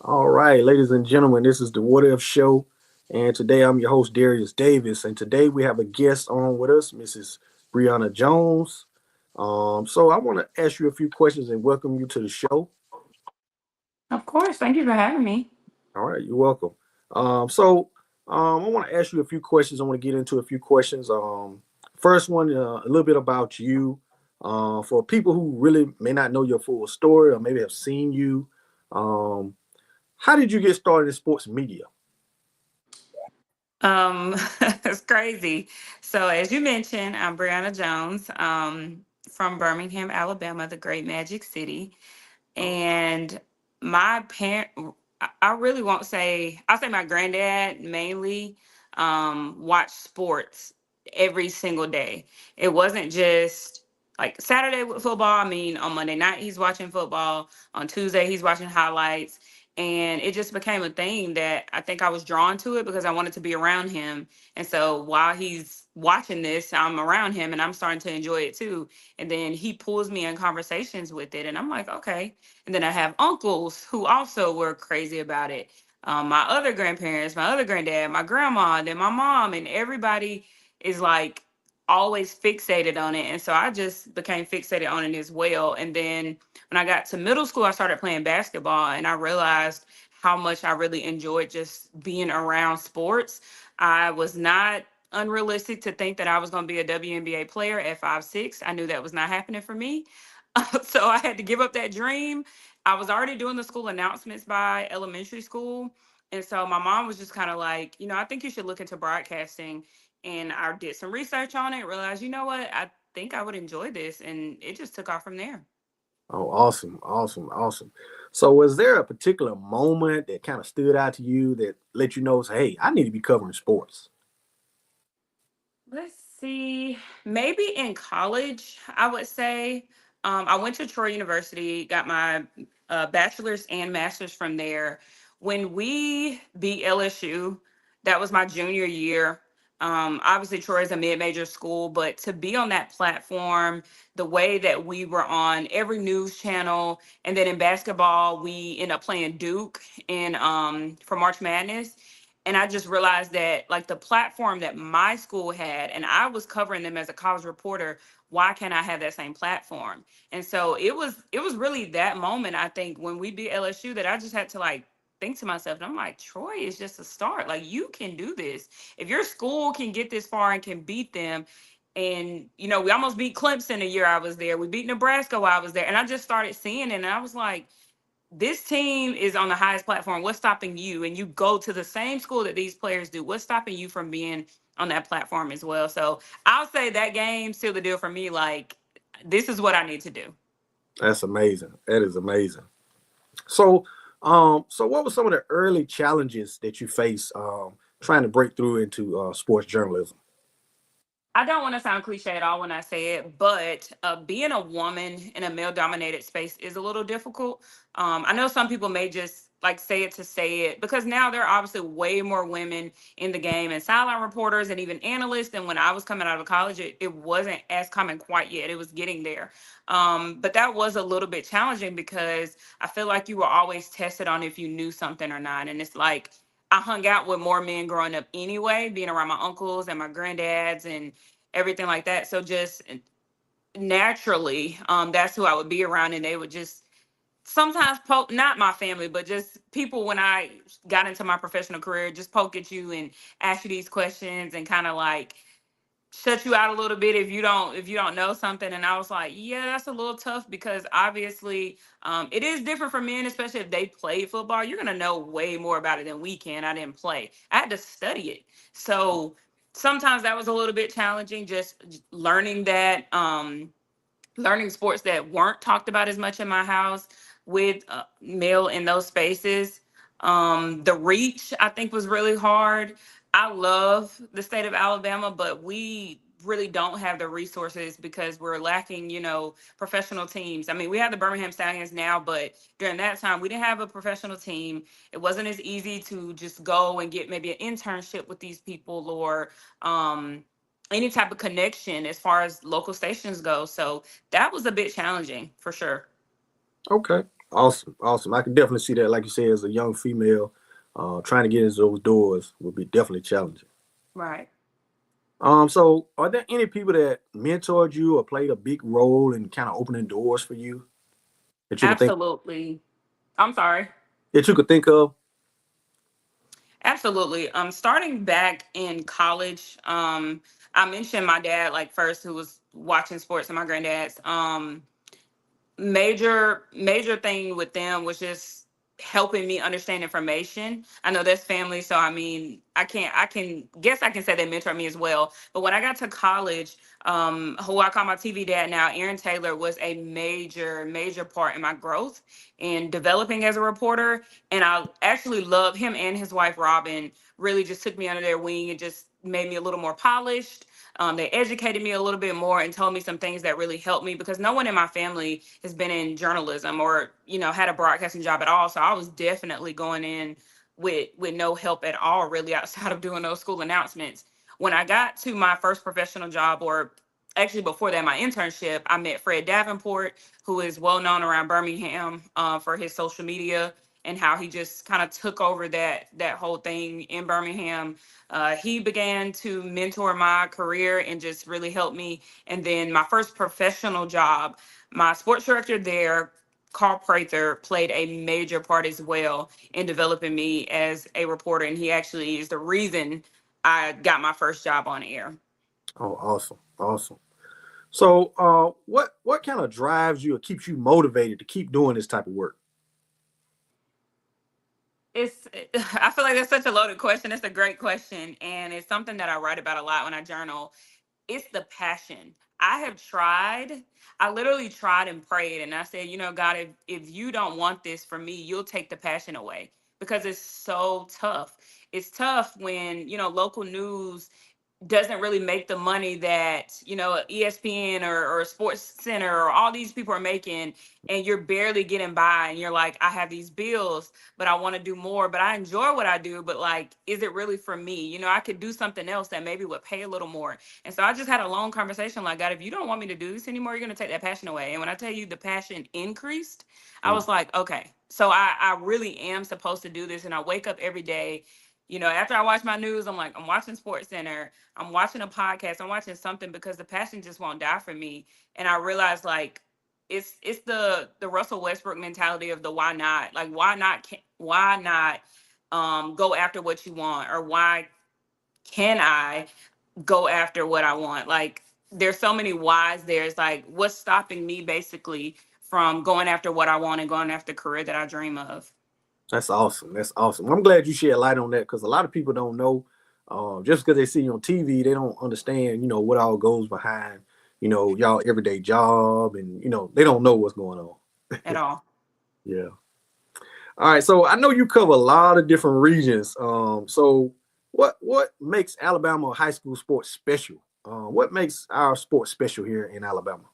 All right, ladies and gentlemen, this is the What If Show, and today I'm your host Darius Davis, and today we have a guest on with us, Mrs. Briana Jones. So I want to ask you a few questions and welcome you to the show. Of course. Thank you for having me. All right, you're welcome. I want to ask you a few questions. I want to get into a few questions. First one, a little bit about you. For people who really may not know your full story or maybe have seen you, um, how did you get started in sports media? Um, it's crazy. So, as you mentioned, I'm Briana Jones, from Birmingham, Alabama, the great Magic City. Oh, And my parent, I really won't say, I'll say my granddad mainly watched sports every single day. It wasn't just like Saturday with football. I mean, on Monday night, he's watching football. On Tuesday, he's watching highlights. And it just became a thing that I think I was drawn to it because I wanted to be around him. And so while he's watching this, I'm around him and I'm starting to enjoy it too. And then he pulls me in conversations with it. And I'm like, okay. And then I have uncles who also were crazy about it. My other grandparents, my other granddad, my grandma, and then my mom, and everybody is like always fixated on it. And so I just became fixated on it as well. And then when I got to middle school, I started playing basketball and I realized how much I really enjoyed just being around sports. I was not unrealistic to think that I was going to be a WNBA player at 5'6". I knew that was not happening for me. So I had to give up that dream. I was already doing the school announcements by elementary school. And so my mom was just kind of like, I think you should look into broadcasting. And I did some research on it, realized, you know what, I think I would enjoy this. And it just took off from there. oh, awesome, awesome, awesome. So, was there a particular moment that kind of stood out to you that let you know, say, hey, I need to be covering sports? Let's see. Maybe in college, I would say. I went to Troy University, got my bachelor's and master's from there. When we beat LSU, that was my junior year. Obviously, Troy is a mid-major school, but to be on that platform, the way that we were on every news channel, and then in basketball, we ended up playing Duke in for March Madness. And I just realized that like the platform that my school had, and I was covering them as a college reporter, why can't I have that same platform? And so it was really that moment, I think, when we beat LSU that I just had to like think to myself, and I'm like, Troy is just a start. Like you can do this. If your school can get this far and can beat them, and we almost beat Clemson a year I was there. We beat Nebraska while I was there. And I just started seeing it and I was like, this team is on the highest platform. What's stopping you? And you go to the same school that these players do. What's stopping you from being on that platform as well? So I'll say that game sealed the deal for me. Like, this is what I need to do. That's amazing. That is amazing. So, what were some of the early challenges that you faced trying to break through into sports journalism? I don't want to sound cliche at all when I say it, but being a woman in a male dominated space is a little difficult. I know some people may just like say it to say it because now there are obviously way more women in the game and sideline reporters and even analysts than when I was coming out of college. It wasn't as common quite yet. It was getting there. But that was a little bit challenging because I feel like you were always tested on if you knew something or not. And it's like, I hung out with more men growing up anyway, being around my uncles and my granddads and everything like that. So just naturally, that's who I would be around, and they would just sometimes poke, not my family, but just people when I got into my professional career, just poke at you and ask you these questions and kind of like shut you out a little bit if you don't know something. And I was like, yeah, that's a little tough because obviously it is different for men, especially if they play football. You're gonna know way more about it than we can. I didn't play, I had to study it. So sometimes that was a little bit challenging, just learning that, learning sports that weren't talked about as much in my house with male in those spaces. The reach, I think, was really hard. I love the state of Alabama, but we really don't have the resources because we're lacking, professional teams. I mean, we have the Birmingham Stallions now, but during that time, we didn't have a professional team. It wasn't as easy to just go and get maybe an internship with these people or any type of connection as far as local stations go. So that was a bit challenging for sure. Okay. Awesome, awesome. I can definitely see that. Like you said, as a young female, trying to get into those doors would be definitely challenging. Right. So are there any people that mentored you or played a big role in kind of opening doors for you that you could think Absolutely. I'm sorry. that you could think of? Absolutely. Starting back in college, I mentioned my dad like first, who was watching sports, and my granddad's. Major thing with them was just helping me understand information. I know that's family, so I mean, I can guess I can say they mentored me as well. But when I got to college, who I call my TV dad now, Aaron Taylor, was a major part in my growth and developing as a reporter. And I actually love him, and his wife Robin really just took me under their wing and just made me a little more polished. They educated me a little bit more and told me some things that really helped me, because no one in my family has been in journalism or had a broadcasting job at all. So I was definitely going in with no help at all, really, outside of doing those school announcements. When I got to my first professional job, or actually before that, my internship, I met Fred Davenport, who is well known around Birmingham for his social media and how he just kind of took over that whole thing in Birmingham. He began to mentor my career and just really help me. And then my first professional job, my sports director there, Carl Prather, played a major part as well in developing me as a reporter. And he actually is the reason I got my first job on air. Oh, awesome, awesome. So, what kind of drives you or keeps you motivated to keep doing this type of work? It's I feel like that's such a loaded question. It's a great question. And it's something that I write about a lot when I journal. It's the passion. I have tried. I literally tried and prayed, and I said, God, if you don't want this for me, you'll take the passion away, because it's so tough. It's tough when local news doesn't really make the money that ESPN or Sports Center or all these people are making, and you're barely getting by, and you're like, I have these bills, but I want to do more, but I enjoy what I do, but like, is it really for me? I could do something else that maybe would pay a little more. And so I just had a long conversation like, God, if you don't want me to do this anymore, you're going to take that passion away. And when I tell you the passion increased, I Mm, was like, okay, so I really am supposed to do this. And I wake up every day, after I watch my news, I'm like, I'm watching Sports Center, I'm watching a podcast, I'm watching something, because the passion just won't die for me. And I realized, like, it's the Russell Westbrook mentality of the why not? Like, why not go after what you want, or why can I go after what I want? Like, there's so many whys there. It's like, what's stopping me basically from going after what I want and going after the career that I dream of? that's awesome. That's awesome. I'm glad you shed light on that because a lot of people don't know. Just because they see you on TV, they don't understand. What all goes behind. Y'all everyday job, and they don't know what's going on. At all. Yeah. All right. So I know you cover a lot of different regions. So what makes Alabama high school sports special? What makes our sports special here in Alabama?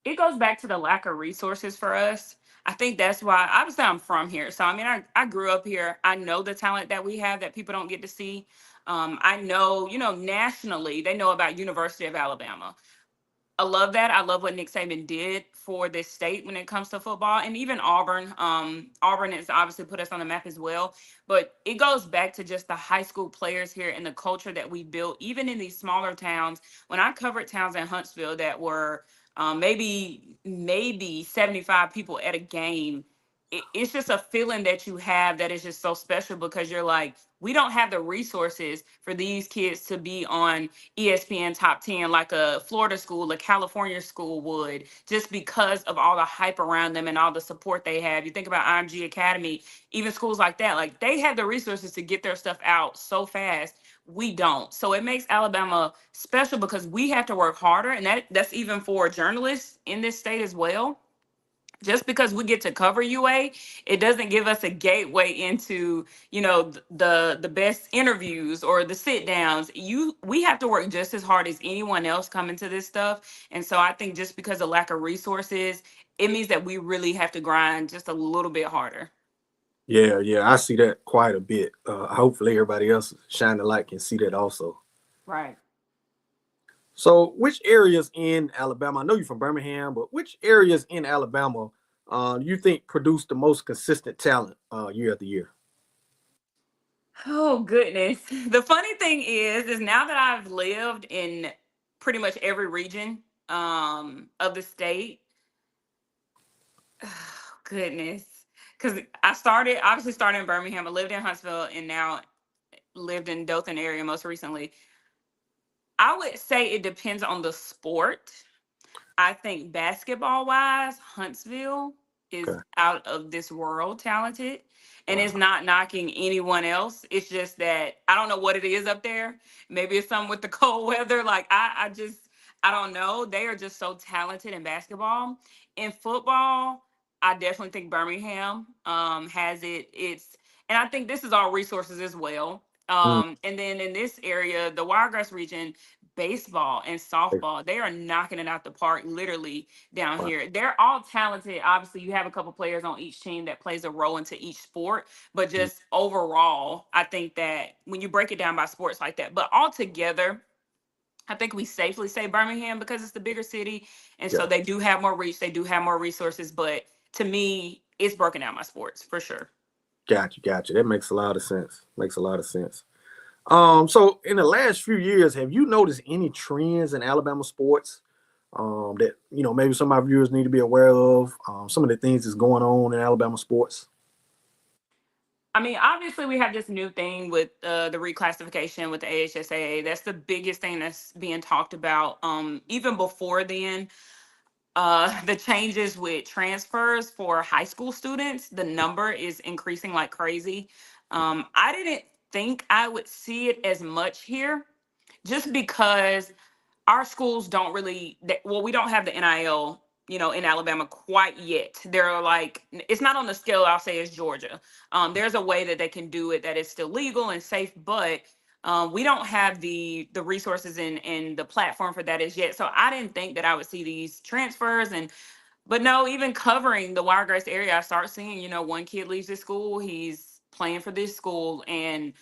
It goes back to the lack of resources for us. I think that's why, obviously, I'm from here. So, I mean, I grew up here. I know the talent that we have that people don't get to see. I know, nationally, they know about University of Alabama. I love that. I love what Nick Saban did for this state when it comes to football, and even Auburn. Auburn has obviously put us on the map as well. But it goes back to just the high school players here and the culture that we built, even in these smaller towns. When I covered towns in Huntsville that were maybe 75 people at a game, it's just a feeling that you have that is just so special, because you're like, we don't have the resources for these kids to be on ESPN top 10 like a Florida school, a California school would, just because of all the hype around them and all the support they have. You think about IMG Academy, even schools like that, like, they have the resources to get their stuff out so fast. We don't. So it makes Alabama special, because we have to work harder. And that's even for journalists in this state as well. Just because we get to cover UA, it doesn't give us a gateway into, the best interviews or the sit downs. We have to work just as hard as anyone else coming to this stuff. And so I think just because of lack of resources, it means that we really have to grind just a little bit harder. Yeah, yeah, I see that quite a bit. Hopefully, everybody else shining the light can see that also. Right. So, which areas in Alabama? I know you're from Birmingham, but which areas in Alabama you think produce the most consistent talent year after year? Oh goodness. The funny thing is now that I've lived in pretty much every region of the state, goodness. Because I started obviously started in Birmingham. I lived in Huntsville and now lived in Dothan area most recently. I would say it depends on the sport. I think basketball wise, Huntsville is Okay. out of this world talented. And it's Wow. not knocking anyone else. It's just that I don't know what it is up there. Maybe it's something with the cold weather. Like I don't know. They are just so talented in basketball. In football, I definitely think Birmingham has it. And I think this is all resources as well. Mm, And then in this area, the Wiregrass region, baseball and softball, they are knocking it out the park literally down wow. here. They're all talented. Obviously, you have a couple players on each team that plays a role into each sport, but Mm, just overall, I think that when you break it down by sports like that, but all together, I think we safely say Birmingham because it's the bigger city, and so yeah. they do have more reach, they do have more resources, but to me, it's broken down by sports for sure. Gotcha. Gotcha. That makes a lot of sense. Makes a lot of sense. So in the last few years, have you noticed any trends in Alabama sports that maybe some of our viewers need to be aware of? Some of the things that's going on in Alabama sports. I mean, obviously, we have this new thing with the reclassification with the AHSAA. That's the biggest thing that's being talked about. Even before then, the changes with transfers for high school students, the number is increasing like crazy. I didn't think I would see it as much here, just because our schools don't really well, we don't have the NIL, in Alabama quite yet. They're like, it's not on the scale I'll say as Georgia. There's a way that they can do it that is still legal and safe, but we don't have the resources and the platform for that as yet. So I didn't think that I would see these transfers. And but no, even covering the Wiregrass area, I start seeing, one kid leaves this school, he's playing for this school, and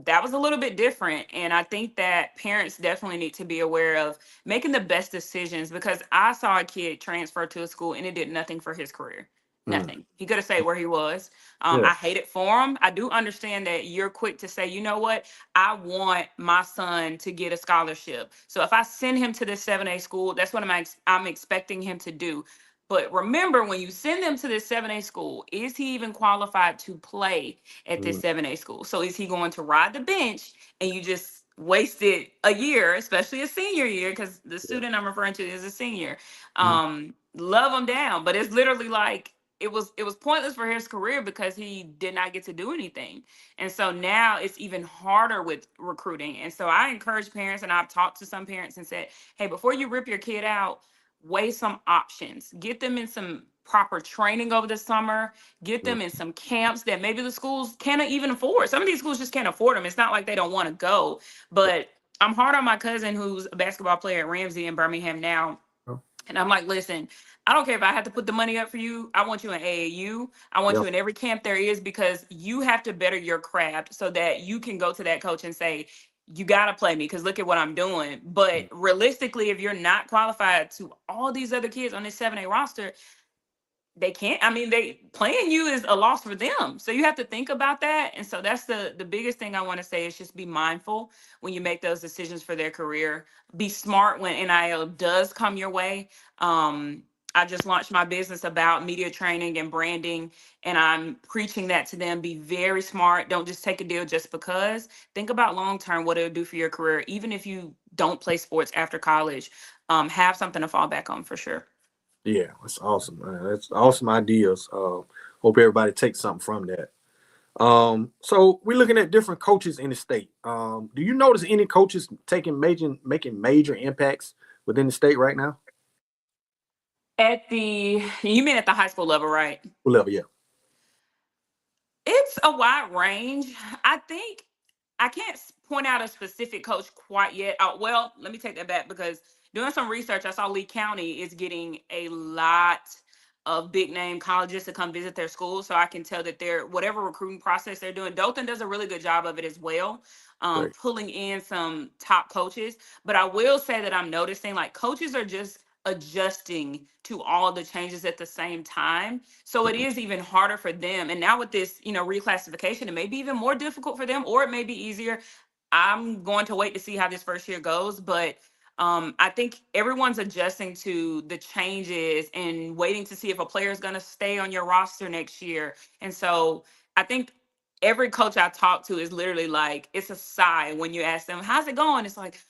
that was a little bit different. And I think that parents definitely need to be aware of making the best decisions, because I saw a kid transfer to a school and it did nothing for his career. Mm, Nothing. He could have stayed where he was. yeah. I hate it for him. I do understand that you're quick to say, you know what? I want my son to get a scholarship. So if I send him to this 7A school, that's what I'm expecting him to do. But remember, when you send them to this 7A school, is he even qualified to play at this Mm, 7A school? So is he going to ride the bench and you just wasted a year, especially a senior year, because the yeah. student I'm referring to is a senior. Mm, Love him down, but it's literally like it was pointless for his career because he did not get to do anything. And so now it's even harder with recruiting. And so I encourage parents, and I've talked to some parents and said, hey, before you rip your kid out, weigh some options. Get them in some proper training over the summer. Get mm, them in some camps that maybe the schools can't even afford. Some of these schools just can't afford them. It's not like they don't want to go. yeah. But I'm hard on my cousin who's a basketball player at Ramsey in Birmingham now, Oh, and I'm like, listen, I don't care if I have to put the money up for you. I want you in AAU. I want yeah. you in every camp there is, because you have to better your craft so that you can go to that coach and say, you got to play me because look at what I'm doing. But Mm, realistically, if you're not qualified to all these other kids on this 7A roster, they can't. I mean, they playing you is a loss for them. So you have to think about that. And so that's the biggest thing I want to say is just be mindful when you make those decisions for their career. Be smart when NIL does come your way. I just launched my business about media training and branding, and I'm preaching that to them. Be very smart. Don't just take a deal just because. Think about long term what it'll do for your career, even if you don't play sports after college. Have something to fall back on for sure. yeah, that's awesome, man. That's awesome ideas. Hope everybody takes something from that. So we're looking at different coaches in the state. Do you notice any coaches making major impacts within the state right now? You mean at the high school level, right? Whatever, yeah. It's a wide range. I think I can't point out a specific coach quite yet. Well, let me take that back, because doing some research, I saw Lee County is getting a lot of big name colleges to come visit their schools. So I can tell that they're whatever recruiting process they're doing. Dothan does a really good job of it as well, Great. pulling in some top coaches. But I will say that I'm noticing like coaches are just adjusting to all the changes at the same time. So it is even harder for them. And now with this, reclassification, it may be even more difficult for them, or it may be easier. I'm going to wait to see how this first year goes, but I think everyone's adjusting to the changes and waiting to see if a player is going to stay on your roster next year. And so I think every coach I talk to is literally like, it's a sigh when you ask them, how's it going? It's like,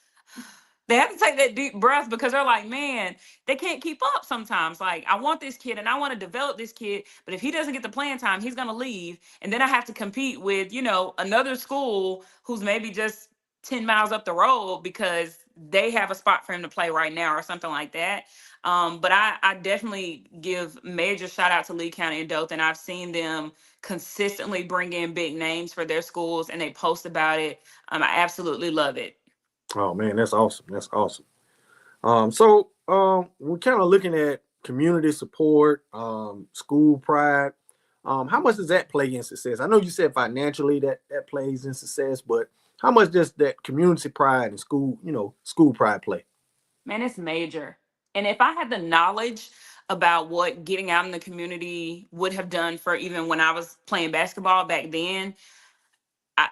they have to take that deep breath because they're like, man, they can't keep up sometimes. Like, I want this kid and I want to develop this kid, but if he doesn't get the playing time, he's going to leave. And then I have to compete with, another school who's maybe just 10 miles up the road because they have a spot for him to play right now or something like that. But I definitely give major shout out to Lee County and Dothan. I've seen them consistently bring in big names for their schools and they post about it. I absolutely love it. Oh man, that's awesome. That's awesome. So we're kind of looking at community support, school pride. How much does that play in success? I know you said financially that plays in success, but how much does that community pride and school pride play? Man, it's major. And if I had the knowledge about what getting out in the community would have done for even when I was playing basketball back then,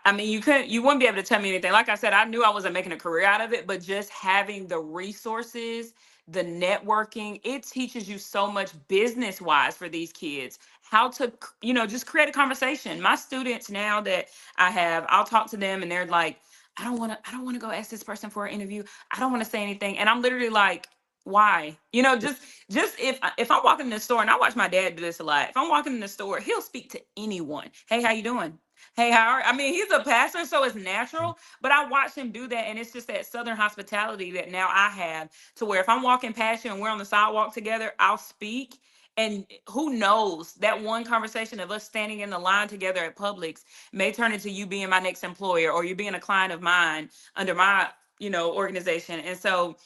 I mean, you wouldn't be able to tell me anything. Like I said, I knew I wasn't making a career out of it, but just having the resources, the networking, it teaches you so much business wise for these kids. How to, just create a conversation. My students now that I have, I'll talk to them and they're like, I don't want to go ask this person for an interview. I don't want to say anything. And I'm literally like, why? Just if I'm walking in the store, and I watch my dad do this a lot. If I'm walking in the store, he'll speak to anyone. Hey, how you doing? Hey, Howard. I mean, he's a pastor, so it's natural, but I watch him do that, and it's just that Southern hospitality that now I have to where if I'm walking past you and we're on the sidewalk together, I'll speak. And who knows, that one conversation of us standing in the line together at Publix may turn into you being my next employer or you being a client of mine under my, organization. And so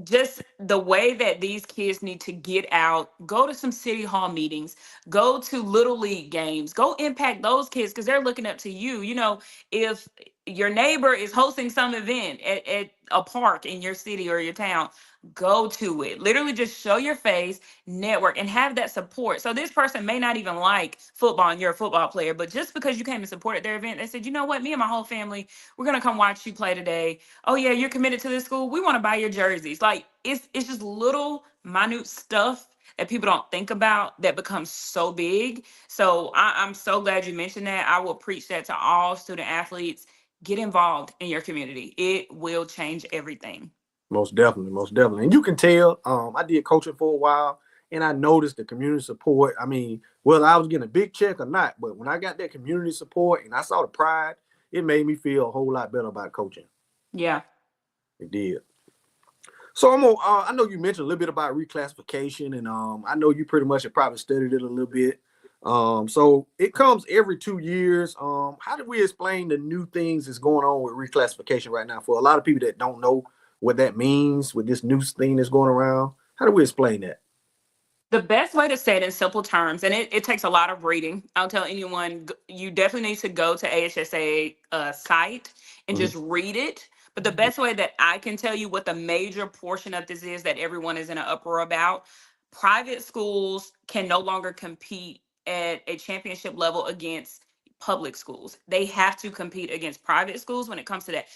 just the way that these kids need to get out, go to some city hall meetings, go to little league games, go impact those kids because they're looking up to you. If your neighbor is hosting some event at a park in your city or your town, go to it. Literally just show your face, network, and have that support. So this person may not even like football and you're a football player, but just because you came and supported their event, they said, you know what, me and my whole family, we're gonna come watch you play today. Oh yeah, you're committed to this school, we want to buy your jerseys. Like it's just little minute stuff that people don't think about that becomes so big. So I'm so glad you mentioned that. I will preach that to all student athletes. Get involved in your community. It will change everything. Most definitely, most definitely. And you can tell, I did coaching for a while and I noticed the community support. I mean, whether I was getting a big check or not, but when I got that community support and I saw the pride, it made me feel a whole lot better about coaching. Yeah. It did. So I know you mentioned a little bit about reclassification, and I know you pretty much have probably studied it a little bit. So it comes every 2 years. How do we explain the new things that's going on with reclassification right now for a lot of people that don't know what that means with this new thing that's going around? How do we explain that? The best way to say it in simple terms, and it takes a lot of reading. I'll tell anyone, you definitely need to go to AHSA site and Mhm. just read it. But the best way that I can tell you what the major portion of this is that everyone is in an uproar about, private schools can no longer compete at a championship level against public schools. They have to compete against private schools when it comes to that,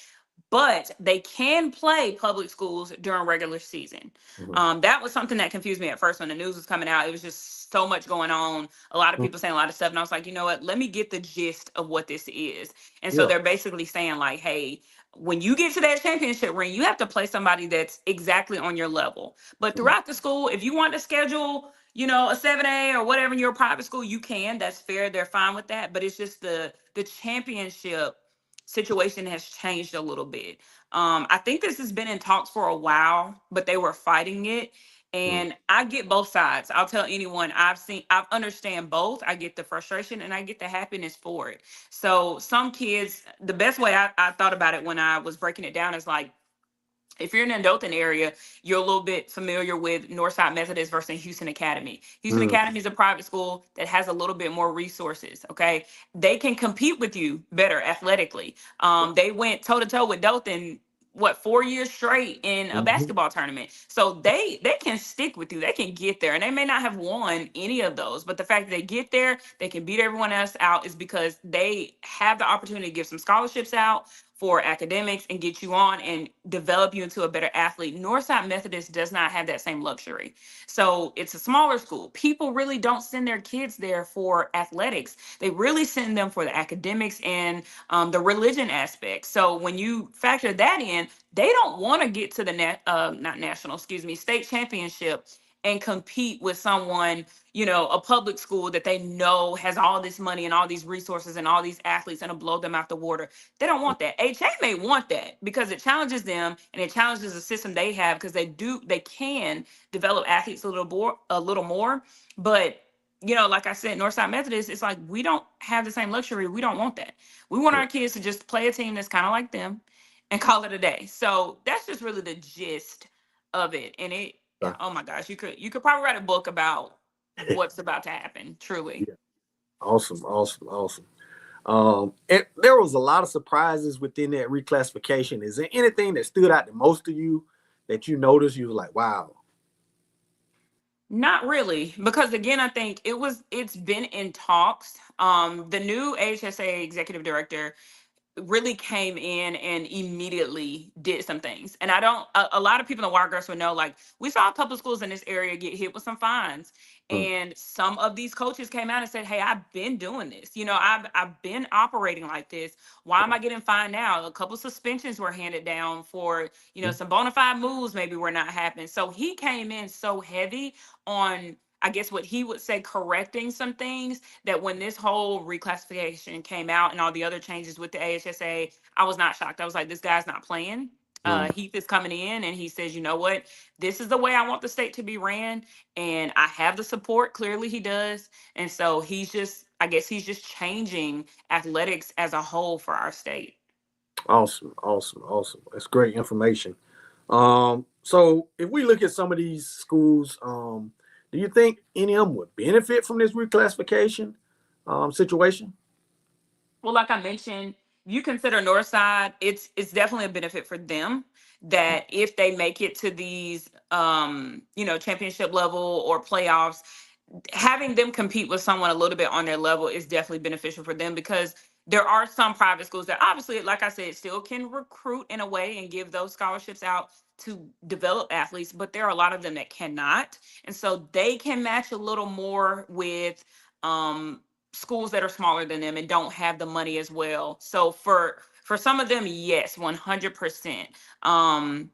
but they can play public schools during regular season. Mhm. That was something that confused me at first when the news was coming out. It was just so much going on, a lot of Mhm. people saying a lot of stuff, and I was like, you know what, let me get the gist of what this is. And so Yeah. they're basically saying like, hey, when you get to that championship ring, you have to play somebody that's exactly on your level. But Mhm. throughout the school, if you want to schedule, a 7A or whatever in your private school, you can. That's fair. They're fine with that. But it's just the championship situation has changed a little bit. I think this has been in talks for a while, but they were fighting it. Mhm. And I get both sides. I'll tell anyone I understand both. I get the frustration and I get the happiness for it. So some kids, the best way I thought about it when I was breaking it down is like, if you're in the Dothan area, you're a little bit familiar with Northside Methodist versus Houston Academy. Houston Mhm. Academy is a private school that has a little bit more resources. Okay, they can compete with you better athletically. They went toe to toe with Dothan what 4 years straight in a Mhm. basketball tournament. So they can stick with you. They can get there, and they may not have won any of those, but the fact that they get there, they can beat everyone else out, is because they have the opportunity to give some scholarships out for academics and get you on and develop you into a better athlete. Northside Methodist does not have that same luxury. So it's a smaller school. People really don't send their kids there for athletics. They really send them for the academics and the religion aspect. So when you factor that in, they don't want to get to the not national, excuse me, state championship and compete with someone, a public school that they know has all this money and all these resources and all these athletes and to blow them out the water. They don't want that. HA may want that because it challenges them and it challenges the system they have, because they can develop athletes a little more. But like I said, Northside Methodist, it's like we don't have the same luxury. We don't want that. We want Yeah. our kids to just play a team that's kind of like them and call it a day. So that's just really the gist of it. And Uh, oh my gosh, you could probably write a book about what's about to happen, truly. yeah. Awesome. Awesome. Awesome. And there was a lot of surprises within that reclassification. Is there anything that stood out the most to you that you noticed? You were like, wow. Not really, because again, I think it's been in talks. The new HSA executive director really came in and immediately did some things. And I don't, a lot of people in the Wiregrass would know, like, we saw a couple of schools in this area get hit with some fines. Mm, And some of these coaches came out and said, hey, I've been doing this. I've been operating like this. Why am I getting fined now? A couple of suspensions were handed down for, mm, some bona fide moves maybe were not happening. So he came in so heavy on, I guess, what he would say, correcting some things, that when this whole reclassification came out and all the other changes with the AHSA, I was not shocked. I was like, this guy's not playing. mm. Heath is coming in and he says, you know what? This is the way I want the state to be ran. And I have the support. Clearly, he does. And so I guess he's just changing athletics as a whole for our state. Awesome. Awesome. Awesome. That's great information. So if we look at some of these schools, do you think any of them would benefit from this reclassification situation? Well, like I mentioned, you consider Northside, it's definitely a benefit for them that if they make it to these championship level or playoffs, having them compete with someone a little bit on their level is definitely beneficial for them, because there are some private schools that obviously, like I said, still can recruit in a way and give those scholarships out to develop athletes, but there are a lot of them that cannot. And so they can match a little more with schools that are smaller than them and don't have the money as well. So for some of them, yes, 100%. Um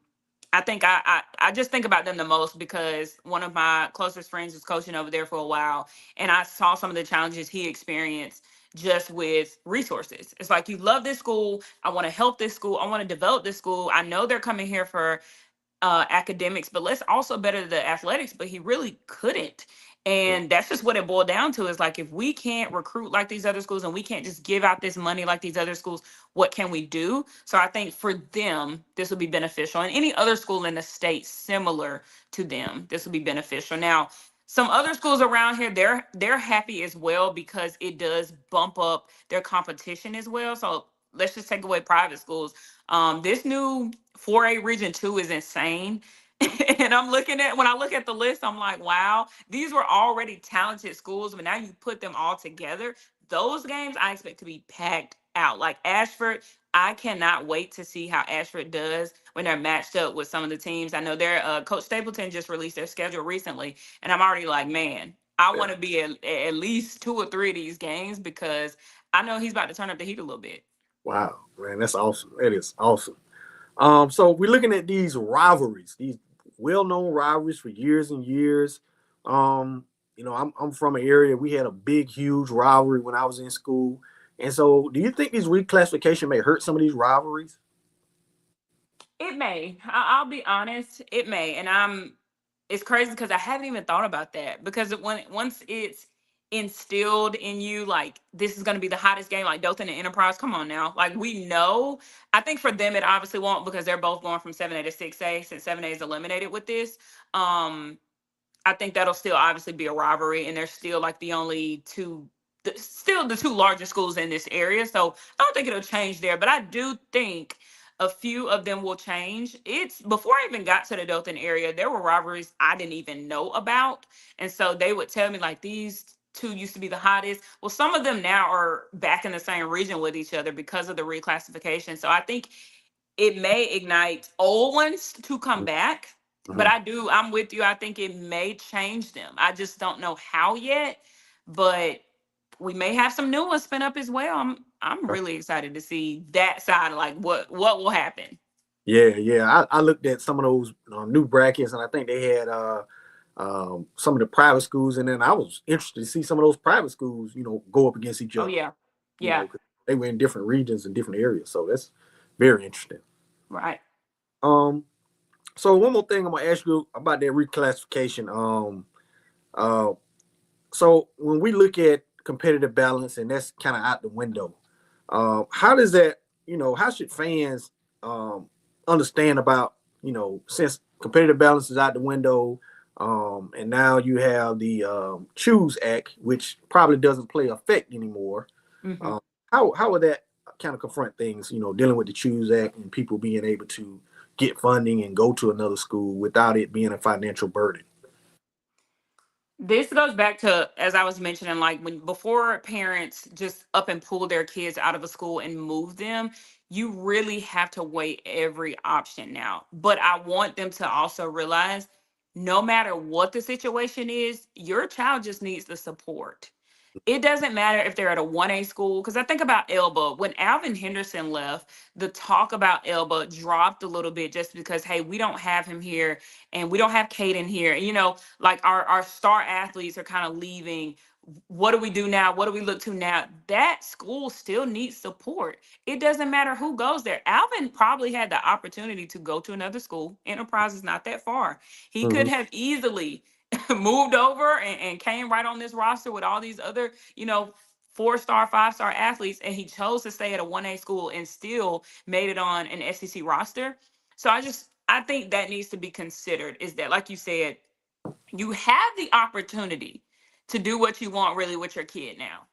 I think I just think about them the most because one of my closest friends was coaching over there for a while, and I saw some of the challenges he experienced just with resources. It's like, you love this school, I want to help this school, I want to develop this school. I know they're coming here for academics, but let's also better the athletics. But he really couldn't. Mm. And that's just what it boiled down to, is like, if we can't recruit like these other schools and we can't just give out this money like these other schools, what can we do? So I think for them, this would be beneficial. And any other school in the state similar to them, this would be beneficial. Now, some other schools around here, they're happy as well, because it does bump up their competition as well. So let's just take away private schools. This new 4A Region 2 is insane. And when I look at the list, I'm like, wow, these were already talented schools, but now you put them all together. Those games I expect to be packed out. Like Ashford, I cannot wait to see how Ashford does when they're matched up with some of the teams. I know their Coach Stapleton just released their schedule recently, and I'm already like, man, I Yeah. want to be at least two or three of these games, because I know he's about to turn up the heat a little bit. Wow, man, that's awesome. That is awesome. So we're looking at these rivalries, these well-known rivalries for years and years. I'm from an area we had a big, huge rivalry when I was in school. And so, do you think these reclassification may hurt some of these rivalries? It may. I'll be honest. It may, and It's crazy because I haven't even thought about that, because once it's instilled in you, like, this is going to be the hottest game, like Dothan and Enterprise. Come on now, like, we know. I think for them it obviously won't, because they're both going from 7A to 6A, since 7A is eliminated with this. Um, I think that'll still obviously be a rivalry, and they're still like the only two, still the two largest schools in this area. So I don't think it'll change there, but I do think A few of them will change. It's before I even got to the Dothan area, there were rivalries I didn't even know about. And so they would tell me like these two used to be the hottest. Well, some of them now are back in the same region with each other because of the reclassification. So I think it may ignite old ones to come back. But Mhm. I'm with you. I think it may change them. I just don't know how yet. But we may have some new ones spin up as well. I'm really excited to see that side of like what will happen. Yeah, yeah. I looked at some of those new brackets, and I think they had some of the private schools, and then I was interested to see some of those private schools, go up against each Oh other. yeah. Yeah. 'Cause they were in different regions and different areas, so that's very interesting. Right. Um, so one more thing I'm gonna ask you about that reclassification. Uh, so when we look at competitive balance, and that's kind of out the window, how does that, how should fans um, understand about, since competitive balance is out the window, and now you have the Choose Act, which probably doesn't play effect anymore. Hmm. Um, how would that kind of confront things, dealing with the Choose Act and people being able to get funding and go to another school without it being a financial burden? This goes back to, as I was mentioning, like when before parents just up and pull their kids out of a school and move them, you really have to weigh every option now. But I want them to also realize no matter what the situation is, your child just needs the support. It doesn't matter if they're at a 1A school. Because I think about Elba. When Alvin Henderson left, the talk about Elba dropped a little bit just because, hey, we don't have him here and we don't have Caden here. And, like our star athletes are kind of leaving. What do we do now? What do we look to now? That school still needs support. It doesn't matter who goes there. Alvin probably had the opportunity to go to another school. Enterprise is not that far. He could Hmm. have easily moved over and came right on this roster with all these other, 4-star, 5-star athletes, and he chose to stay at a 1A school and still made it on an SEC roster. So I think that needs to be considered is that, like you said, you have the opportunity to do what you want really with your kid now.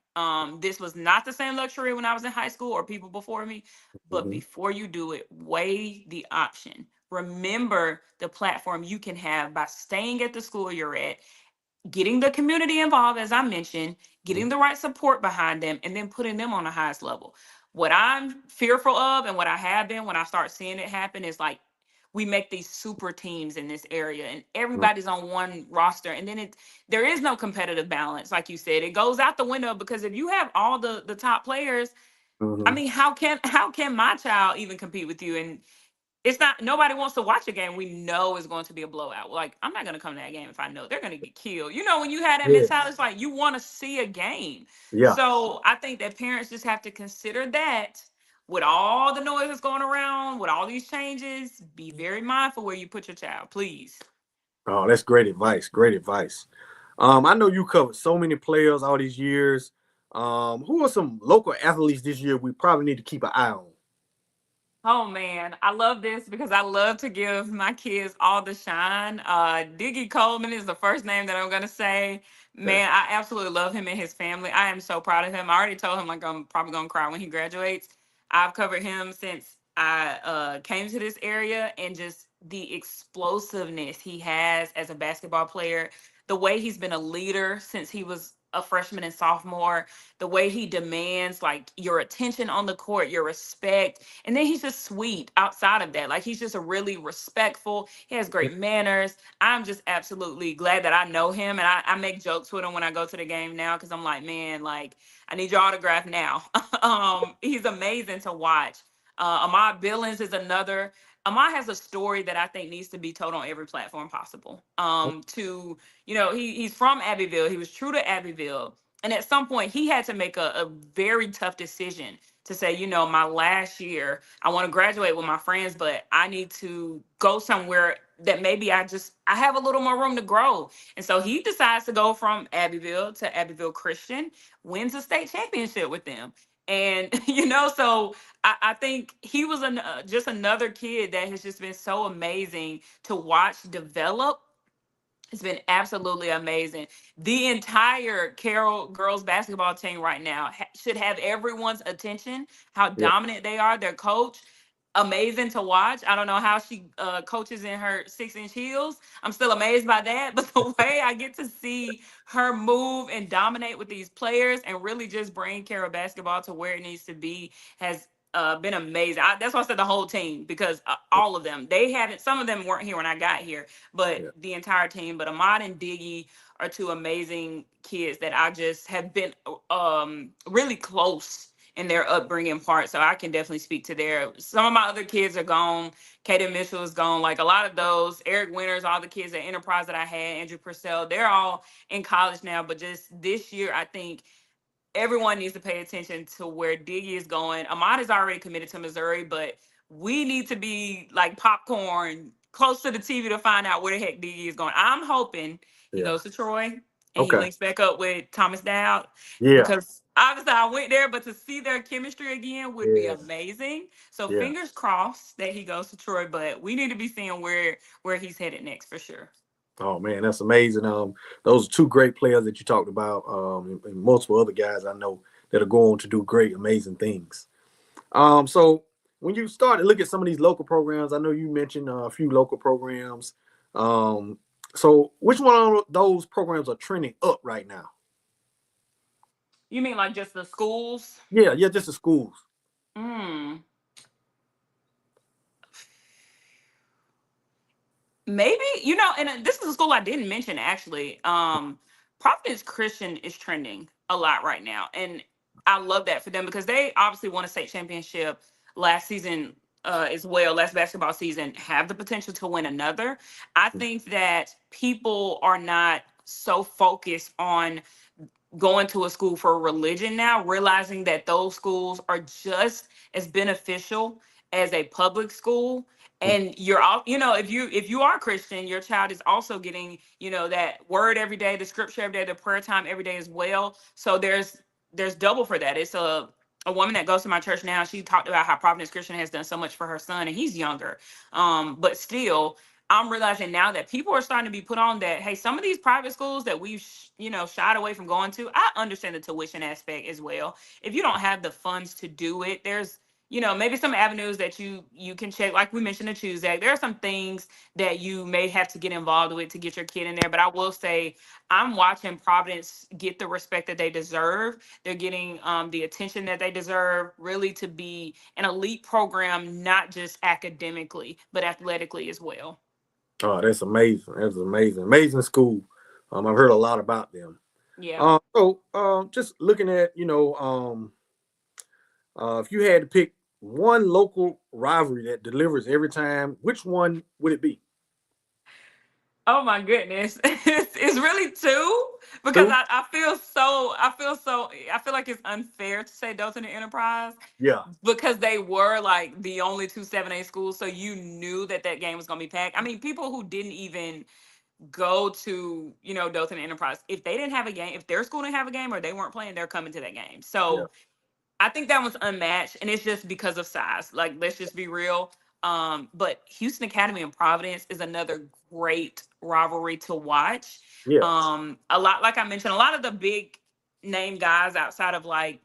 This was not the same luxury when I was in high school or people before me, but Hmm. before you do it, weigh the option. Remember the platform you can have by staying at the school you're at, getting the community involved, as I mentioned, getting the right support behind them, and then putting them on the highest level. What I'm fearful of, and what I have been when I start seeing it happen, is like we make these super teams in this area, and everybody's on one roster, and then there is no competitive balance, like you said. It goes out the window because if you have all the top players, I Hmm. mean, how can my child even compete with you? And it's not, nobody wants to watch a game we know is going to be a blowout. Like, I'm not going to come to that game if I know they're going to get killed. When you had that Yeah, mentality, it's like you want to see a game. yeah. So I think that parents just have to consider that with all the noise that's going around, with all these changes, be very mindful where you put your child, please. Oh, that's great advice. Great advice. I know you covered so many players all these years. Who are some local athletes this year we probably need to keep an eye on? Oh man, I love this because I love to give my kids all the shine. Diggy Coleman is the first name that I'm gonna say. Okay. Man, I absolutely love him and his family. I am so proud of him. I already told him like I'm probably gonna cry when he graduates. I've covered him since I came to this area, and just the explosiveness he has as a basketball player, the way he's been a leader since he was a freshman and sophomore, the way he demands like your attention on the court, your respect, and then he's just sweet outside of that. Like he's just a really respectful. He has great manners. I'm just absolutely glad that I know him. And I make jokes with him when I go to the game now because I'm like, man, like I need your autograph now. He's amazing to watch. Ahmad Billings is another. Ahmad has a story that I think needs to be told on every platform possible. He's from Abbeville. He was true to Abbeville. And at some point, he had to make a very tough decision to say, my last year, I want to graduate with my friends, but I need to go somewhere that maybe I have a little more room to grow. And so he decides to go from Abbeville to Abbeville Christian, wins a state championship with them. And, so I think he was just another kid that has just been so amazing to watch develop. It's been absolutely amazing. The entire Carroll girls basketball team right now should have everyone's attention. How Yeah. dominant they are. Their coach. amazing to watch. I don't know how she coaches in her 6-inch heels. I'm still amazed by that. But the way I get to see her move and dominate with these players and really just bring Kara basketball to where it needs to be has been amazing. That's why I said the whole team, because all of them, they haven't, some of them weren't here when I got here, but Yeah. the entire team. But Ahmad and Diggy are two amazing kids that I just have been really close in their upbringing part. So I can definitely speak to their, some of my other kids are gone. Kaden Mitchell is gone. Like a lot of those, Eric Winters, all the kids at Enterprise that I had, Andrew Purcell, they're all in college now. But just this year, I think everyone needs to pay attention to where Diggy is going. Ahmad is already committed to Missouri, but we need to be like popcorn close to the TV to find out where the heck Diggy is going. I'm hoping he Yeah. goes to Troy and he Okay. links back up with Thomas Dowd, Yeah. because obviously I went there, but to see their chemistry again would be Yeah. amazing. So Yeah. fingers crossed that he goes to Troy, but we need to be seeing where he's headed next for sure. Oh man, that's amazing. Those are two great players that you talked about, and multiple other guys I know that are going to do great, amazing things. So when you start to look at some of these local programs, I know you mentioned a few local programs. Um, so which one of those programs are trending up right now? You mean like just the schools? Yeah, yeah, just the schools. Mm. Maybe, and this is a school I didn't mention actually. Providence Christian is trending a lot right now, and I love that for them because they obviously won a state championship last season as well, last basketball season. Have the potential to win another. I think that people are not so focused on going to a school for religion now, realizing that those schools are just as beneficial as a public school. And you're all, if you are Christian, your child is also getting, that word every day, the scripture every day, the prayer time every day as well. So there's double for that. It's a woman that goes to my church now. She talked about how Providence Christian has done so much for her son, and he's younger. But still, I'm realizing now that people are starting to be put on that, hey, some of these private schools that we've, shied away from going to, I understand the tuition aspect as well. If you don't have the funds to do it, there's, maybe some avenues that you can check. Like we mentioned the Choose Act. There are some things that you may have to get involved with to get your kid in there. But I will say, I'm watching Providence get the respect that they deserve. They're getting the attention that they deserve, really to be an elite program, not just academically, but athletically as well. Oh, that's amazing. That's amazing. Amazing school. I've heard a lot about them. Yeah. Just looking at, if you had to pick one local rivalry that delivers every time, which one would it be? Oh my goodness. It's really two, because Two? I feel like it's unfair to say Dothan and Enterprise, Yeah. because they were like the only two 7A schools, so you knew that game was going to be packed. I mean, people who didn't even go to, Dothan and Enterprise, if they didn't have a game, if their school didn't have a game or they weren't playing, they're coming to that game. Yeah. So I think that was unmatched, and it's just because of size. Like, let's just be real. But Houston Academy and Providence is another great rivalry to watch. Yeah. A lot, like I mentioned, a lot of the big name guys outside of like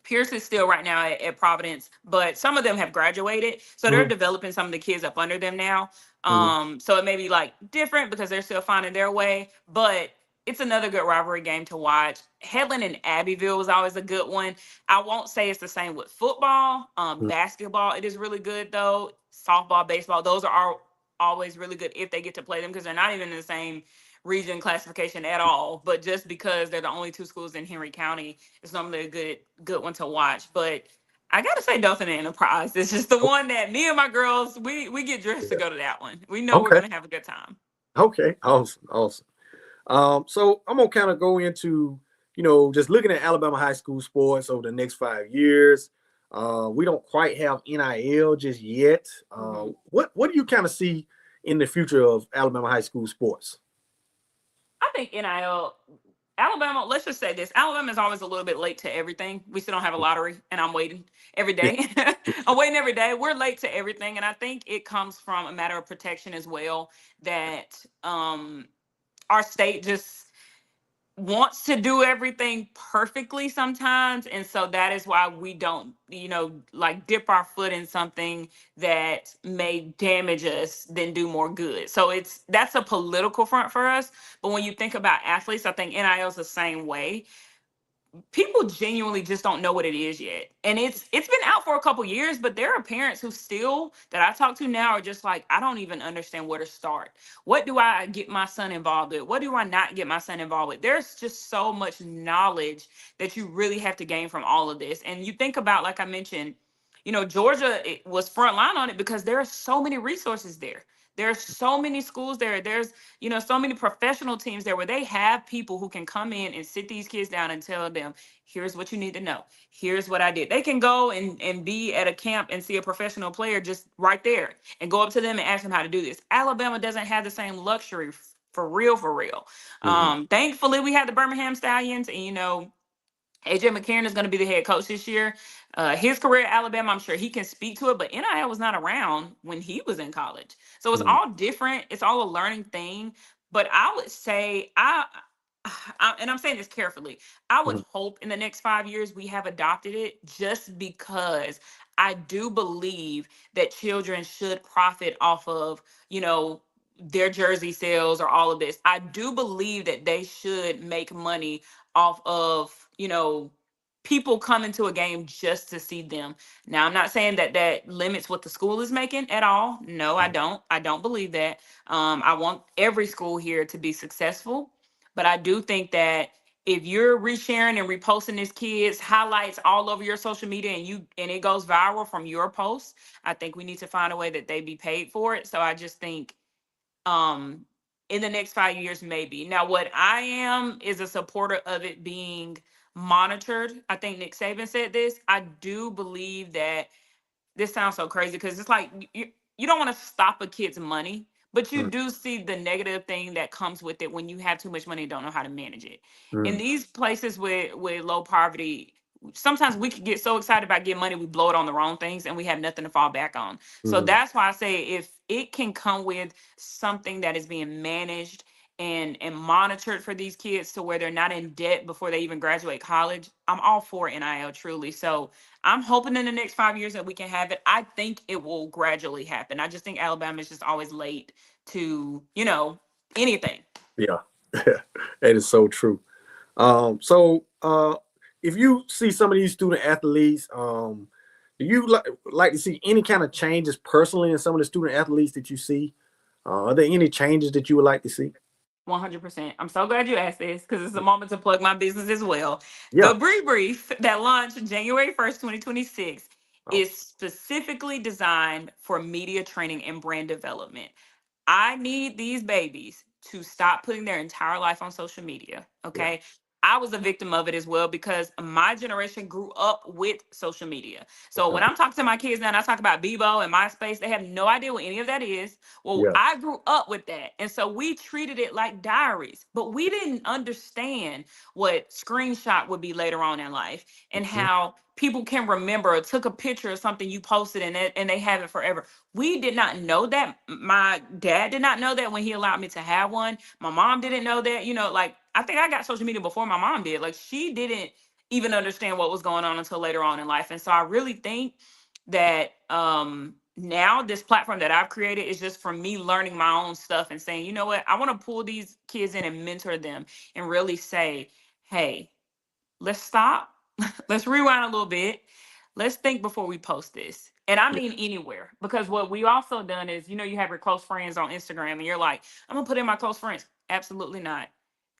Pierce is still right now at Providence, but some of them have graduated, so they're Hmm. developing some of the kids up under them now. Hmm. So it may be like different because they're still finding their way, but it's another good rivalry game to watch. Headland and Abbeville was always a good one. I won't say it's the same with football. Basketball, it is really good though. Softball, baseball, those are always really good if they get to play them, because they're not even in the same region classification at all. But just because they're the only two schools in Henry County, it's normally a good one to watch. But I gotta say, Dothan and Enterprise. It's just the one that me and my girls, we get dressed to Yeah. go to that one. We know we're Okay. gonna have a good time. Okay. Awesome. Awesome. So I'm gonna kind of go into, just looking at Alabama high school sports over the next 5 years. We don't quite have NIL just yet. Mhm. What do you kind of see in the future of Alabama high school sports? I think NIL, Alabama, let's just say this. Alabama is always a little bit late to everything. We still don't have a lottery, and I'm waiting every Yeah. day. I'm waiting every day. We're late to everything. And I think it comes from a matter of protection as well, that our state just wants to do everything perfectly sometimes, and so that is why we don't, like, dip our foot in something that may damage us than do more good. So that's a political front for us. But when you think about athletes, I think NIL is the same way. People genuinely just don't know what it is yet, and it's been out for a couple years, but there are parents who still, that I talk to now, are just like, I don't even understand where to start. What do I get my son involved with? What do I not get my son involved with? There's just so much knowledge that you really have to gain from all of this. And you think about, like I mentioned, Georgia, it was front line on it because there are so many resources there. There's so many schools there. There's, so many professional teams there where they have people who can come in and sit these kids down and tell them, here's what you need to know. Here's what I did. They can go and be at a camp and see a professional player just right there and go up to them and ask them how to do this. Alabama doesn't have the same luxury, for real, for real. Mhm. Thankfully, we have the Birmingham Stallions, and, AJ McCarron is going to be the head coach this year. His career at Alabama, I'm sure he can speak to it, but NIL was not around when he was in college. So it's Mhm. all different. It's all a learning thing. But I would say, and I'm saying this carefully, I would Mhm. hope in the next 5 years we have adopted it, just because I do believe that children should profit off of, their jersey sales or all of this. I do believe that they should make money off of, people coming to a game just to see them. Now, I'm not saying that that limits what the school is making at all. No, I Mhm. don't. I don't believe that. I want every school here to be successful, but I do think that if you're resharing and reposting this kid's highlights all over your social media, and it goes viral from your post, I think we need to find a way that they be paid for it. So I just think, um in the next 5 years, maybe. Now, what I am is a supporter of it being monitored. I think Nick Saban said this. I do believe that, this sounds so crazy because it's like, you don't want to stop a kid's money, but you Mhm. do see the negative thing that comes with it when you have too much money and don't know how to manage it. In Mhm. these places with low poverty, sometimes we can get so excited about getting money, we blow it on the wrong things and we have nothing to fall back on. So Mhm. that's why I say, if it can come with something that is being managed and monitored for these kids to where they're not in debt before they even graduate college, I'm all for NIL, truly. So I'm hoping in the next 5 years that we can have it. I think it will gradually happen. I just think Alabama is just always late to, anything. Yeah, that is so true. If you see some of these student athletes, do you like to see any kind of changes personally in some of the student athletes that you see? Are there any changes that you would like to see? 100%. I'm so glad you asked this because it's a moment to plug my business as well. Yeah. The Brief that launched January 1st, 2026, Oh, is specifically designed for media training and brand development. I need these babies to stop putting their entire life on social media. yeah. Okay. I was a victim of it as well because my generation grew up with social media. So Okay. when I'm talking to my kids now and I talk about Bebo and MySpace, they have no idea what any of that is. Well, Yeah. I grew up with that. And so we treated it like diaries, but we didn't understand what screenshot would be later on in life, and Mhm. how people can remember or took a picture of something you posted and they have it forever. We did not know that. My dad did not know that when he allowed me to have one. My mom didn't know that. Like, I think I got social media before my mom did. Like, she didn't even understand what was going on until later on in life. And so I really think that, now this platform that I've created is just for me learning my own stuff and saying, you know what, I want to pull these kids in and mentor them and really say, hey, let's stop. Let's rewind a little bit. Let's think before we post this. And I Yeah. mean anywhere. Because what we also done is, you have your close friends on Instagram and you're like, I'm gonna put in my close friends. Absolutely not.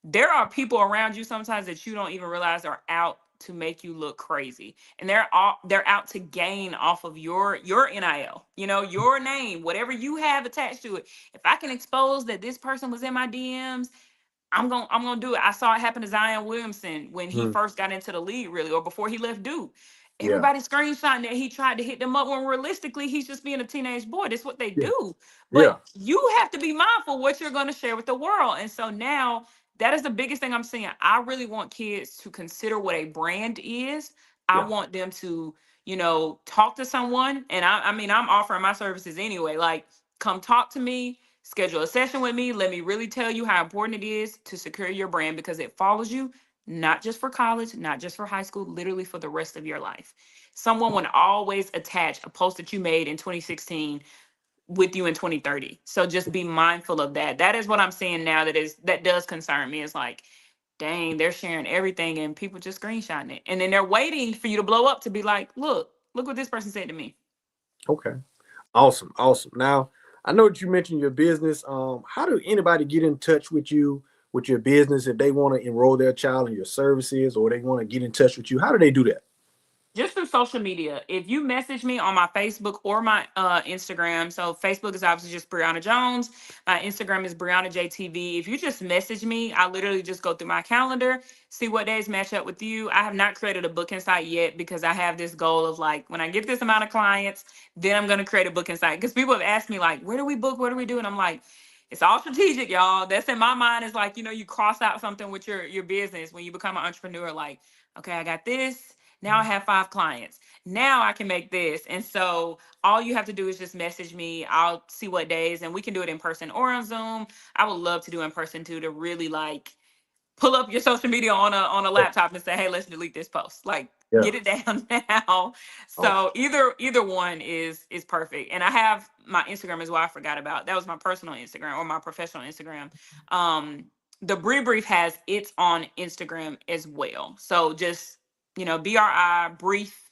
There are people around you sometimes that you don't even realize are out to make you look crazy. And they're out to gain off of your NIL, your name, whatever you have attached to it. If I can expose that this person was in my DMs, I'm gonna do it. I saw it happen to Zion Williamson when he Mhm. first got into the league, really, or before he left Duke. Yeah. Everybody screenshotting that he tried to hit them up when realistically he's just being a teenage boy. That's what they Yeah. do. Yeah. But you have to be mindful what you're gonna share with the world. And so now that is the biggest thing I'm seeing. I really want kids to consider what a brand is. I Yeah. want them to, talk to someone. And I mean, I'm offering my services anyway. Like, come talk to me, Schedule a session with me. Let me really tell you how important it is to secure your brand because it follows you not just for college, not just for high school, literally for the rest of your life. Someone would always attach a post that you made in 2016 with you in 2030. So just be mindful of that. That is what I'm seeing now that does concern me. It's like, dang, they're sharing everything and people just screenshotting it. And then they're waiting for you to blow up to be like, look what this person said to me. Okay. Awesome. Awesome. Now, I know that you mentioned your business. How do anybody get in touch with you with your business if they want to enroll their child in your services or they want to get in touch with you? How do they do that? Just through social media. If you message me on my Facebook or my Instagram, so Facebook is obviously just Briana Jones. My Instagram is Briana JTV. If you just message me, I literally just go through my calendar, see what days match up with you. I have not created a booking site yet because I have this goal of like when I get this amount of clients, then I'm gonna create a booking site. Because people have asked me like, where do we book? What do we do? And I'm like, it's all strategic, y'all. That's in my mind. Is like, you cross out something with your business when you become an entrepreneur. Like, okay, I got this. Now I have 5 clients. Now I can make this. And so all you have to do is just message me. I'll see what days and we can do it in person or on Zoom. I would love to do in person too, to really like pull up your social media on a Yeah. laptop and say, hey, let's delete this post. Like Yeah. get it down now. Awesome. So either one is perfect. And I have my Instagram as well. I forgot about that was my personal Instagram or my professional Instagram. Um, the Bree Brief has its on Instagram as well. So just BRI Brief.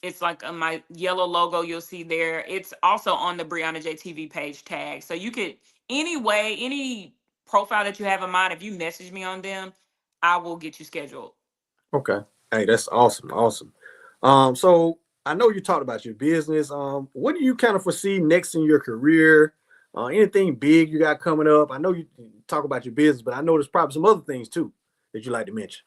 It's like my yellow logo you'll see there. It's also on the Brianna JTV page tag. So you could any profile that you have in mind, if you message me on them, I will get you scheduled. Okay. Hey, that's awesome. Awesome. So I know you talked about your business. What do you kind of foresee next in your career? Anything big you got coming up? I know you talk about your business, but I know there's probably some other things too that you like to mention.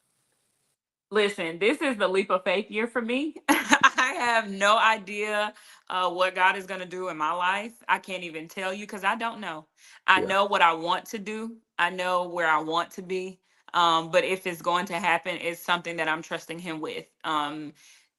Listen, this is the leap of faith year for me. I have no idea what God is going to do in my life. I can't even tell you because I don't know. I Yeah. know what I want to do, I know where I want to be. But if it's going to happen, it's something that I'm trusting Him with.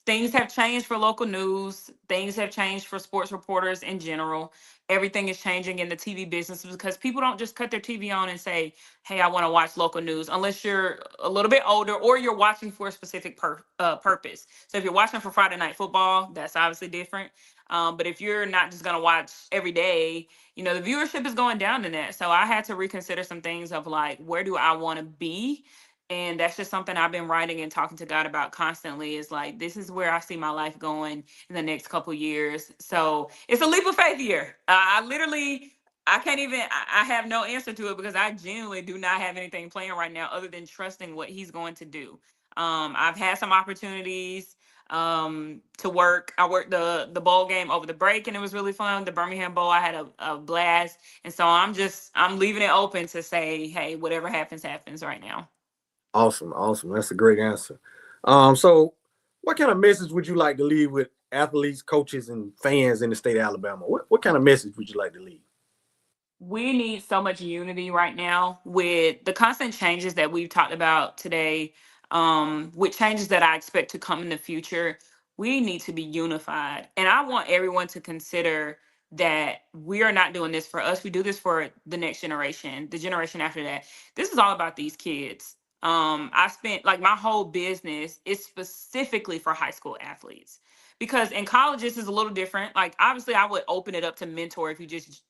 Things have changed for local news, things have changed for sports reporters in general. Everything is changing in the TV business because people don't just cut their TV on and say, hey, I want to watch local news, unless you're a little bit older or you're watching for a specific purpose. So if you're watching for Friday Night Football, that's obviously different. But if you're not just going to watch every day, the viewership is going down in that. So I had to reconsider some things of like, where do I want to be? And that's just something I've been writing and talking to God about constantly is like, this is where I see my life going in the next couple years. So it's a leap of faith year. I literally, I can't even, I have no answer to it because I genuinely do not have anything planned right now other than trusting what He's going to do. I've had some opportunities to work. I worked the bowl game over the break and it was really fun. The Birmingham Bowl, I had a blast. And so I'm leaving it open to say, hey, whatever happens, happens right now. Awesome. Awesome. That's a great answer. So what kind of message would you like to leave with athletes, coaches, and fans in the state of Alabama? What kind of message would you like to leave? We need so much unity right now with the constant changes that we've talked about today, with changes that I expect to come in the future. We need to be unified. And I want everyone to consider that we are not doing this for us. We do this for the next generation, the generation after that. This is all about these kids. I spent like my whole business is specifically for high school athletes because in colleges is a little different. Like obviously I would open it up to mentor if you just,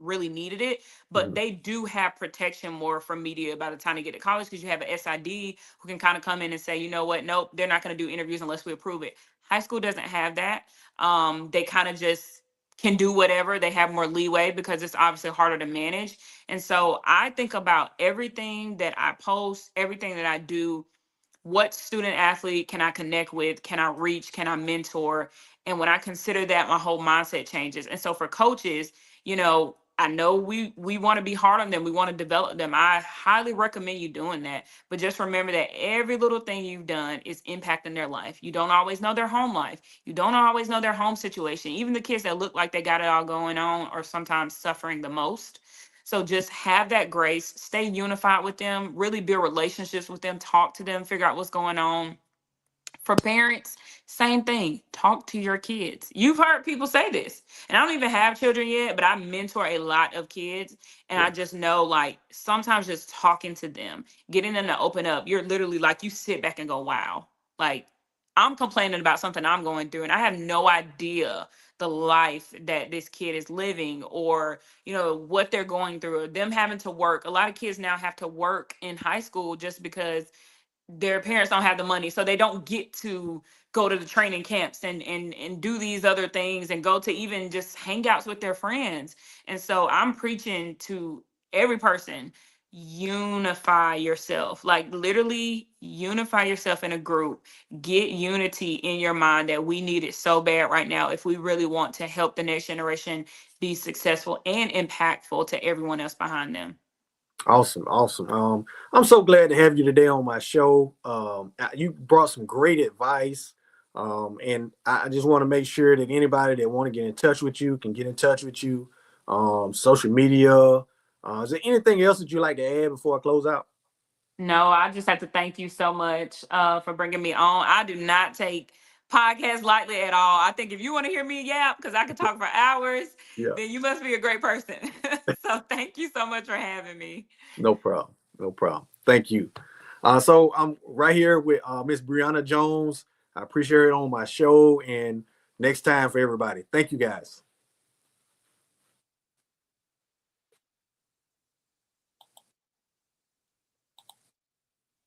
really needed it, but Mhm. they do have protection more from media by the time they get to college because you have an SID who can kind of come in and say, you know what, nope, they're not going to do interviews unless we approve it. High school doesn't have that. They kind of just can do whatever. They have more leeway because it's obviously harder to manage. And so I think about everything that I post, everything that I do, what student athlete can I connect with? Can I reach? Can I mentor? And when I consider that, my whole mindset changes. And so for coaches, I know we want to be hard on them. We want to develop them. I highly recommend you doing that. But just remember that every little thing you've done is impacting their life. You don't always know their home life. You don't always know their home situation. Even the kids that look like they got it all going on are sometimes suffering the most. So just have that grace, stay unified with them, really build relationships with them, talk to them, figure out what's going on, For parents, same thing. Talk to your kids. You've heard people say this, and I don't even have children yet, but I mentor a lot of kids, and Yeah. I just know like sometimes just talking to them, getting them to open up, you're literally like you sit back and go, wow, like I'm complaining about something I'm going through, and I have no idea the life that this kid is living, or what they're going through, or them having to work. A lot of kids now have to work in high school just because their parents don't have the money, so they don't get to go to the training camps and do these other things and go to even just hangouts with their friends. And so I'm preaching to every person, unify yourself, like literally unify yourself in a group, get unity in your mind, that we need it so bad right now if we really want to help the next generation be successful and impactful to everyone else behind them. Awesome, awesome. I'm so glad to have you today on my show. You brought some great advice, and I just want to make sure that anybody that want to get in touch with you can get in touch with you. Social media. Is there anything else that you like to add before I close out? No, I just have to thank you so much for bringing me on. I do not take podcasts lightly at all. I think if you want to hear me yap, because I could talk for hours, Yeah, then you must be a great person. So thank you so much for having me. no problem, no problem. Thank you. So I'm right here with Miss Briana Jones. I appreciate her on my show, and next time for everybody. Thank you guys.